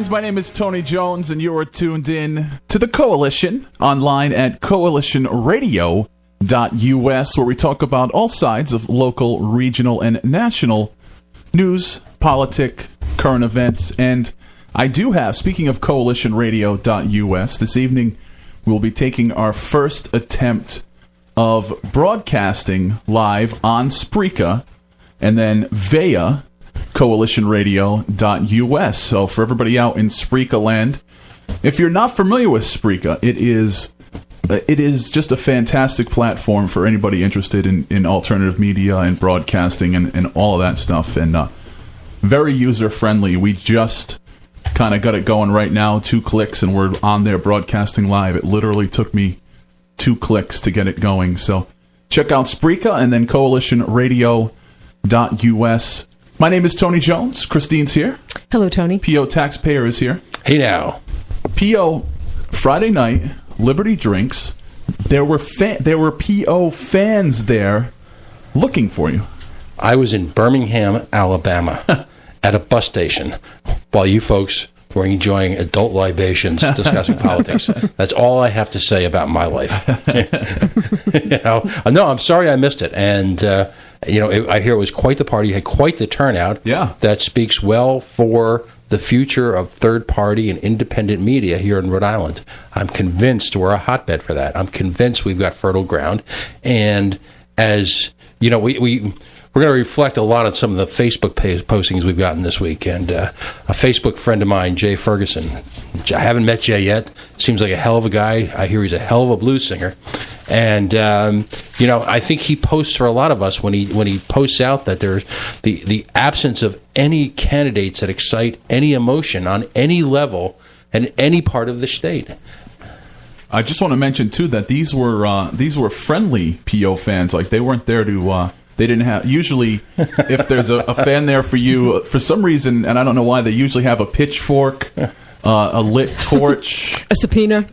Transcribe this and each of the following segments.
friends, my name is Tony Jones, and you are tuned in to the Coalition, online at coalitionradio.us, where we talk about all sides of local, regional, and national news, politic, current events. And I do have, speaking of coalitionradio.us, this evening we'll be taking our first attempt of broadcasting live on Spreaker and then via coalitionradio.us. So for everybody out in Spreaker land, if you're not familiar with Spreaker, it is just a fantastic platform for anybody interested in alternative media and broadcasting and all of that stuff, and very user-friendly. We just kind of got it going right now, 2 clicks, and we're on there broadcasting live. It literally took me 2 clicks to get it going. So check out Spreaker and then coalitionradio.us. My name is Tony Jones. Christine's here. Hello, Tony. P.O. Taxpayer is here. Hey now. P.O. Friday night, Liberty Drinks. There were P.O. fans there looking for you. I was in Birmingham, Alabama, at a bus station while you folks were enjoying adult libations discussing politics. That's all I have to say about my life. No, I'm sorry I missed it. And, I hear it was quite the party, had quite the turnout. Yeah. That speaks well for the future of third-party and independent media here in Rhode Island. I'm convinced we're a hotbed for that. I'm convinced we've got fertile ground. And as, we're going to reflect a lot on some of the Facebook postings we've gotten this week. And a Facebook friend of mine, Jay Ferguson, I haven't met Jay yet. Seems like a hell of a guy. I hear he's a hell of a blues singer. And, I think he posts for a lot of us when he posts out that there's the absence of any candidates that excite any emotion on any level and any part of the state. I just want to mention, too, that these were friendly P.O. fans. Like, they weren't there to... They didn't have... Usually, if there's a fan there for you, for some reason, and I don't know why, they usually have a pitchfork, a lit torch... A subpoena.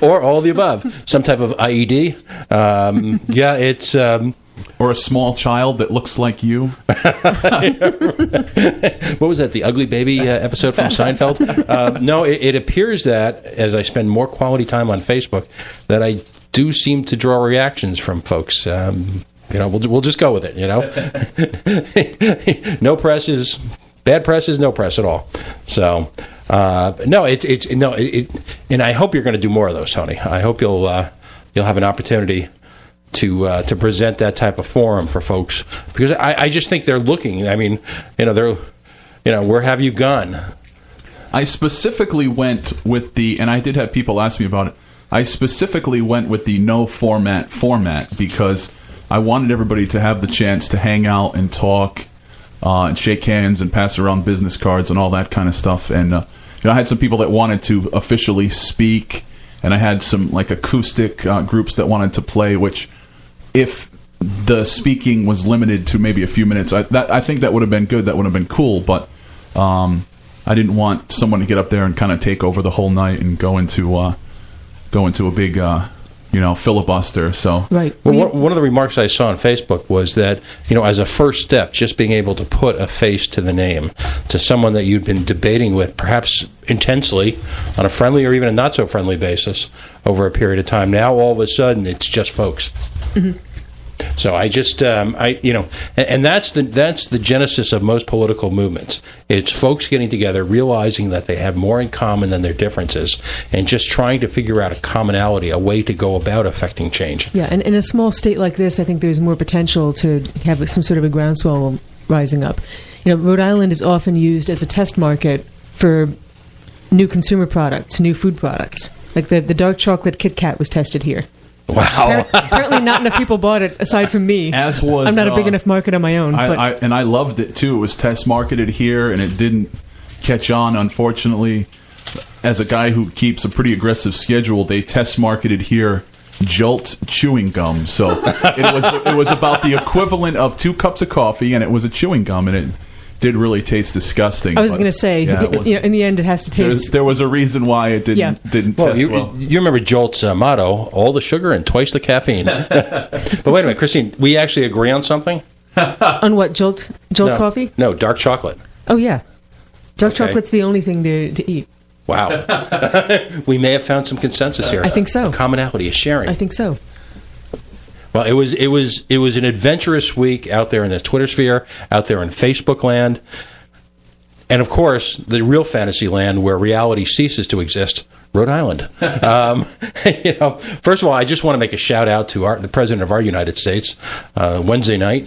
Or all of the above. Some type of IED. It's... Or a small child that looks like you. What was that, the Ugly Baby episode from Seinfeld? No, it appears that, as I spend more quality time on Facebook, that I do seem to draw reactions from folks. We'll just go with it, No press is... Bad press is no press at all. So, and I hope you're going to do more of those, Tony. I hope you'll have an opportunity to present that type of forum for folks, because I just think they're looking. I mean, where have you gone? I specifically went with and I did have people ask me about it. I specifically went with the no format because I wanted everybody to have the chance to hang out and talk. And shake hands and pass around business cards and all that kind of stuff. And I had some people that wanted to officially speak, and I had some acoustic groups that wanted to play. Which, if the speaking was limited to maybe a few minutes, I think that would have been good. That would have been cool. But I didn't want someone to get up there and kind of take over the whole night and go into a big. Filibuster. So right. Well, one of the remarks I saw on Facebook was that, as a first step, just being able to put a face to the name to someone that you'd been debating with, perhaps intensely, on a friendly or even a not so friendly basis over a period of time. Now, all of a sudden, it's just folks. Mm-hmm. So I just, and that's the genesis of most political movements. It's folks getting together, realizing that they have more in common than their differences, and just trying to figure out a commonality, a way to go about affecting change. Yeah, and in a small state like this, I think there's more potential to have some sort of a groundswell rising up. Rhode Island is often used as a test market for new consumer products, new food products. Like the dark chocolate Kit Kat was tested here. Wow. Apparently not enough people bought it aside from me. As was, I'm not a big enough market on my own. And I loved it, too. It was test marketed here, and it didn't catch on, unfortunately. As a guy who keeps a pretty aggressive schedule, they test marketed here Jolt chewing gum. So it was about the equivalent of 2 cups of coffee, and it was a chewing gum, and it did really taste disgusting. I was going to say, in the end, it has to taste... There was a reason why it didn't test well. You remember Jolt's motto, all the sugar and twice the caffeine. But wait a minute, Christine, we actually agree on something? On what, Jolt coffee? No, dark chocolate. Oh, yeah. Dark Okay. chocolate's the only thing to eat. Wow. We may have found some consensus here. I think so. A commonality, a sharing. I think so. Well, it was an adventurous week out there in the Twitter sphere, out there in Facebook land, and of course the real fantasy land where reality ceases to exist, Rhode Island. First of all, I just want to make a shout out to the president of our United States. Wednesday night,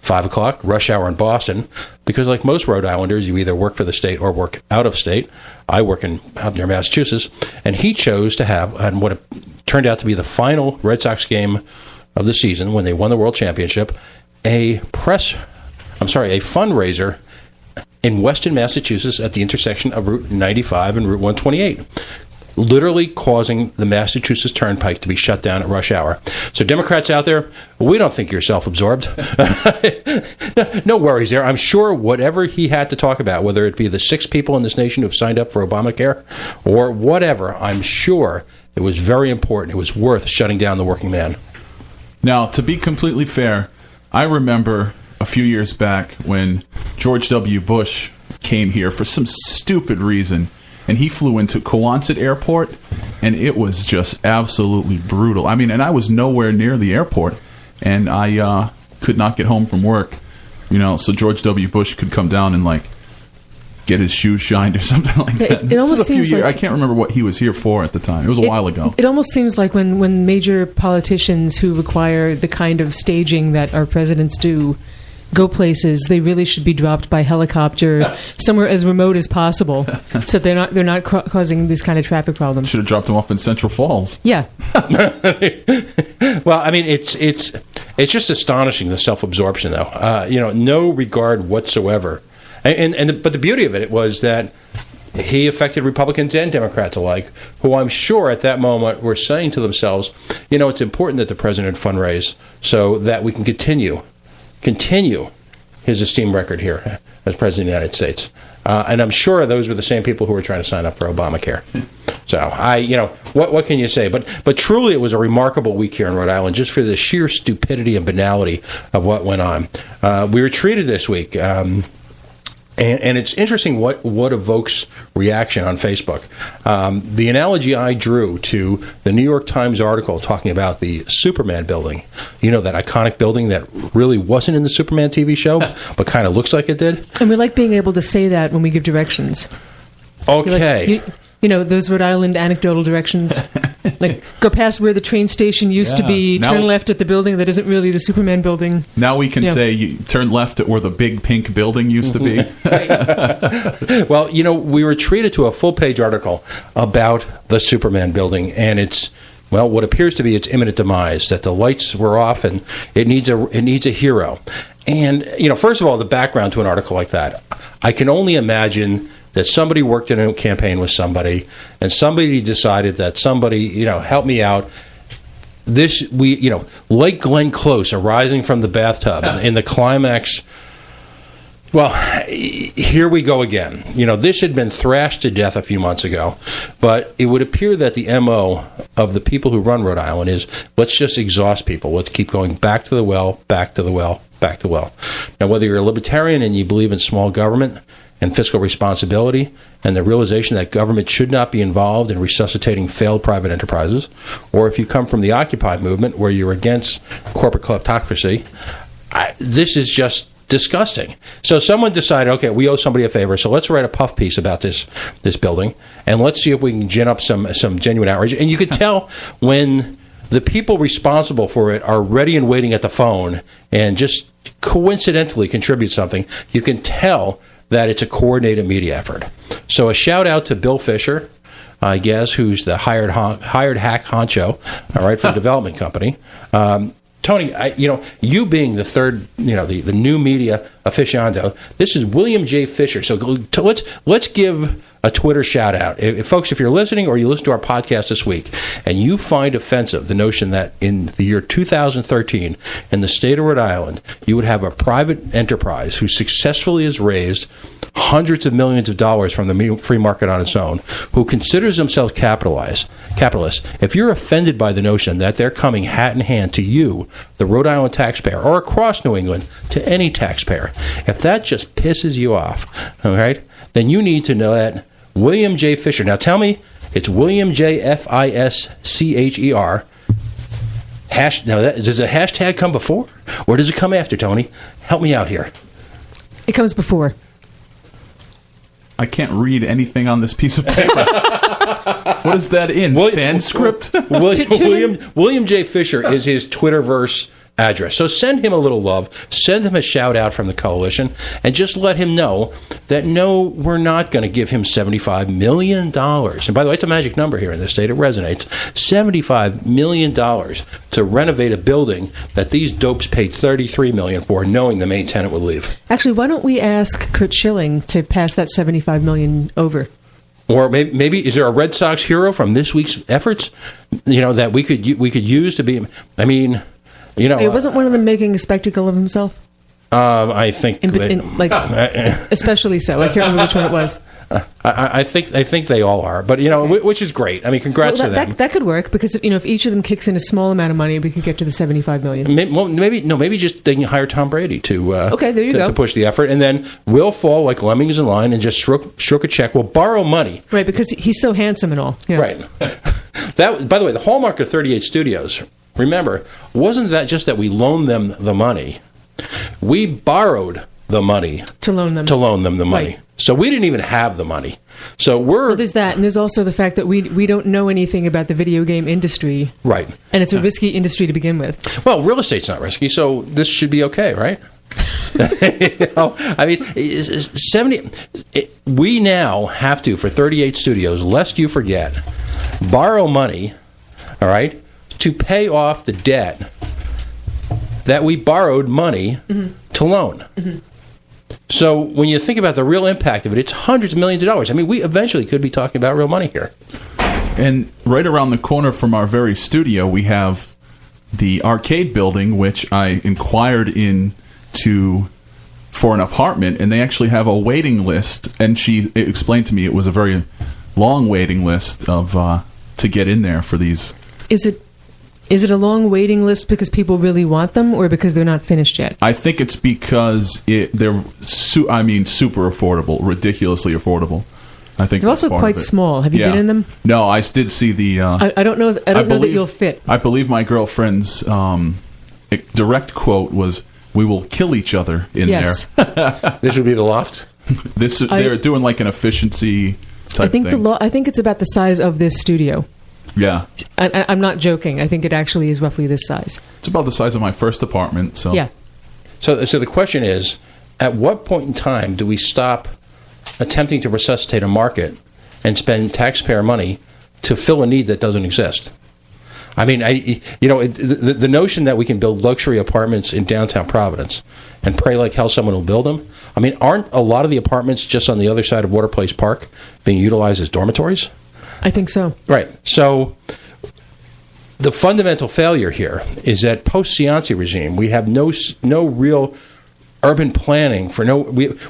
5:00, rush hour in Boston, because like most Rhode Islanders, you either work for the state or work out of state. I work out near Massachusetts, and he chose to have, and what turned out to be the final Red Sox game of the season when they won the World Championship, a fundraiser in Weston, Massachusetts at the intersection of Route 95 and Route 128, literally causing the Massachusetts Turnpike to be shut down at rush hour. So Democrats out there, we don't think you're self-absorbed. No worries there. I'm sure whatever he had to talk about, whether it be the 6 people in this nation who've signed up for Obamacare or whatever, I'm sure it was very important. It was worth shutting down the working man. Now, to be completely fair, I remember a few years back when George W. Bush came here for some stupid reason, and he flew into Cohasset Airport, and it was just absolutely brutal. I mean, and I was nowhere near the airport, and I could not get home from work, so George W. Bush could come down and, get his shoes shined or something like that. It almost seems like... I can't remember what he was here for at the time. It was a while ago. It almost seems like when major politicians who require the kind of staging that our presidents do go places, they really should be dropped by helicopter somewhere as remote as possible, so they're not causing these kind of traffic problems. Should have dropped them off in Central Falls. Yeah. Well, I mean, it's just astonishing, the self-absorption, though. No regard whatsoever. But the beauty of it was that he affected Republicans and Democrats alike, who I'm sure at that moment were saying to themselves, it's important that the president fundraise so that we can continue his esteemed record here as president of the United States. And I'm sure those were the same people who were trying to sign up for Obamacare. So what can you say? But truly, it was a remarkable week here in Rhode Island, just for the sheer stupidity and banality of what went on. We were treated this week. And it's interesting what evokes reaction on Facebook. The analogy I drew to the New York Times article talking about the Superman building, that iconic building that really wasn't in the Superman TV show, but kind of looks like it did. And we like being able to say that when we give directions. Okay. Those Rhode Island anecdotal directions. Go past where the train station used to be, turn left at the building that isn't really the Superman building. Now we can say you turn left at where the big pink building used to be. Well, we were treated to a full-page article about the Superman building, and it's, what appears to be its imminent demise, that the lights were off and it needs a hero. And, first of all, the background to an article like that, I can only imagine that somebody worked in a campaign with somebody, and somebody decided that somebody, help me out. Like Glenn Close arising from the bathtub in the climax. Well, here we go again. This had been thrashed to death a few months ago, but it would appear that the MO of the people who run Rhode Island is, let's just exhaust people. Let's keep going back to the well, back to the well, back to the well. Now, whether you're a libertarian and you believe in small government and fiscal responsibility and the realization that government should not be involved in resuscitating failed private enterprises, or if you come from the Occupy movement where you're against corporate kleptocracy, this is just disgusting. So someone decided, okay, we owe somebody a favor, so let's write a puff piece about this building, and let's see if we can gin up some genuine outrage. And you could tell when the people responsible for it are ready and waiting at the phone and just coincidentally contribute something, you can tell that it's a coordinated media effort. So a shout out to Bill Fisher, I guess, who's the hired hack honcho, all right, for the development company. Tony, you being the third, the new media aficionado, this is William J. Fisher. So let's give a Twitter shout out. Folks, if you're listening or you listen to our podcast this week and you find offensive the notion that in the year 2013 in the state of Rhode Island, you would have a private enterprise who successfully has raised hundreds of millions of dollars from the free market on its own, who considers themselves capitalists, if you're offended by the notion that they're coming hat in hand to you, the Rhode Island taxpayer, or across New England to any taxpayer, if that just pisses you off, all right, then you need to know that William J. Fisher. Now tell me, it's William J. Fischer. Does a hashtag come before, or does it come after, Tony? Help me out here. It comes before. I can't read anything on this piece of paper. What is that in? Sanskrit? William J. Fisher is his Twitterverse address. So send him a little love. Send him a shout out from the coalition, and just let him know that no, we're not going to give him $75 million. And by the way, it's a magic number here in this state. It resonates. $75 million to renovate a building that these dopes paid $33 million for, knowing the main tenant would leave. Actually, why don't we ask Kurt Schilling to pass that $75 million over? Or maybe is there a Red Sox hero from this week's efforts, that we could use to be? I mean, it wasn't one of them making a spectacle of himself. I think, especially so. I can't remember which one it was. I think they all are, but which is great. I mean, congrats to them. That could work because if each of them kicks in a small amount of money, we could get to the $75 million. Maybe just they can hire Tom Brady to there you go, to push the effort, and then we'll fall like lemmings in line and just stroke a check. We'll borrow money, right? Because he's so handsome and all, right? That, by the way, the hallmark of 38 Studios. Remember, wasn't that just that we loaned them the money? We borrowed the money to loan them the money. Right. So we didn't even have the money. So there's that, and there's also the fact that we don't know anything about the video game industry. Right. And it's a risky industry to begin with. Well, real estate's not risky, so this should be okay, right? I mean, we now have to, for 38 Studios, lest you forget, borrow money, all right, to pay off the debt that we borrowed money to loan. Mm-hmm. So when you think about the real impact of it, it's hundreds of millions of dollars. I mean, we eventually could be talking about real money here. And right around the corner from our very studio, we have the arcade building, which I inquired into for an apartment, and they actually have a waiting list. And she explained to me it was a very long waiting list of to get in there for these. Is it a long waiting list because people really want them, or because they're not finished yet? I think it's because they're super affordable, ridiculously affordable. I think they're also quite small. Have you been in them? No, I did see the. I don't know. I don't know that you'll fit. I believe my girlfriend's direct quote was, "We will kill each other in there." This would be the loft. They're doing like an efficiency type thing. I think it's about the size of this studio. Yeah. I'm not joking. I think it actually is roughly this size. It's about the size of my first apartment. So yeah. So the question is, at what point in time do we stop attempting to resuscitate a market and spend taxpayer money to fill a need that doesn't exist? I mean, the notion that we can build luxury apartments in downtown Providence and pray like hell someone will build them. I mean, aren't a lot of the apartments just on the other side of Water Place Park being utilized as dormitories? I think so. Right. So the fundamental failure here is that post-Cianci regime, we have no real urban planning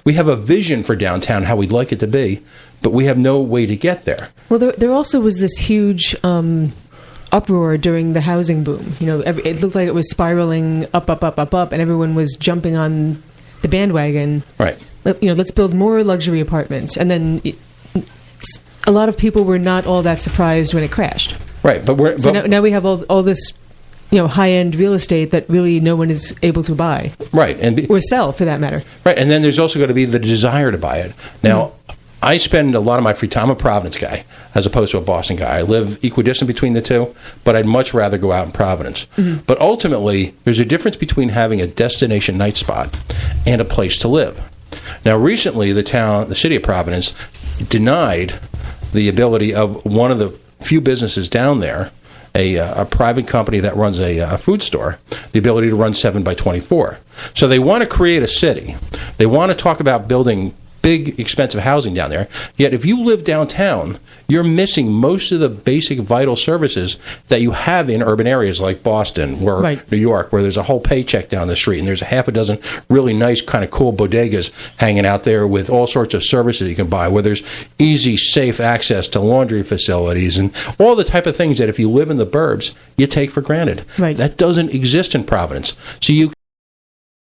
we have a vision for downtown, how we'd like it to be, but we have no way to get there. Well, there also was this huge uproar during the housing boom. It looked like it was spiraling up, and everyone was jumping on the bandwagon. Right. Let's build more luxury apartments, and then a lot of people were not all that surprised when it crashed. Right, now we have all this, high-end real estate that really no one is able to buy. Right, or sell, for that matter. Right, and then there's also going to be the desire to buy it. Now, I spend a lot of my free time. I'm a Providence guy as opposed to a Boston guy. I live equidistant between the two, but I'd much rather go out in Providence. Mm-hmm. But ultimately, there's a difference between having a destination night spot and a place to live. Now, recently, the city of Providence denied the ability of one of the few businesses down there, a private company that runs a food store, the ability to run 7 by 24. So they want to create a city. They want to talk about building big, expensive housing down there. Yet if you live downtown, you're missing most of the basic vital services that you have in urban areas like Boston or New York, where there's a whole paycheck down the street, and there's a half a dozen really nice kind of cool bodegas hanging out there with all sorts of services you can buy, where there's easy, safe access to laundry facilities and all the type of things that if you live in the burbs, you take for granted. Right. That doesn't exist in Providence. So you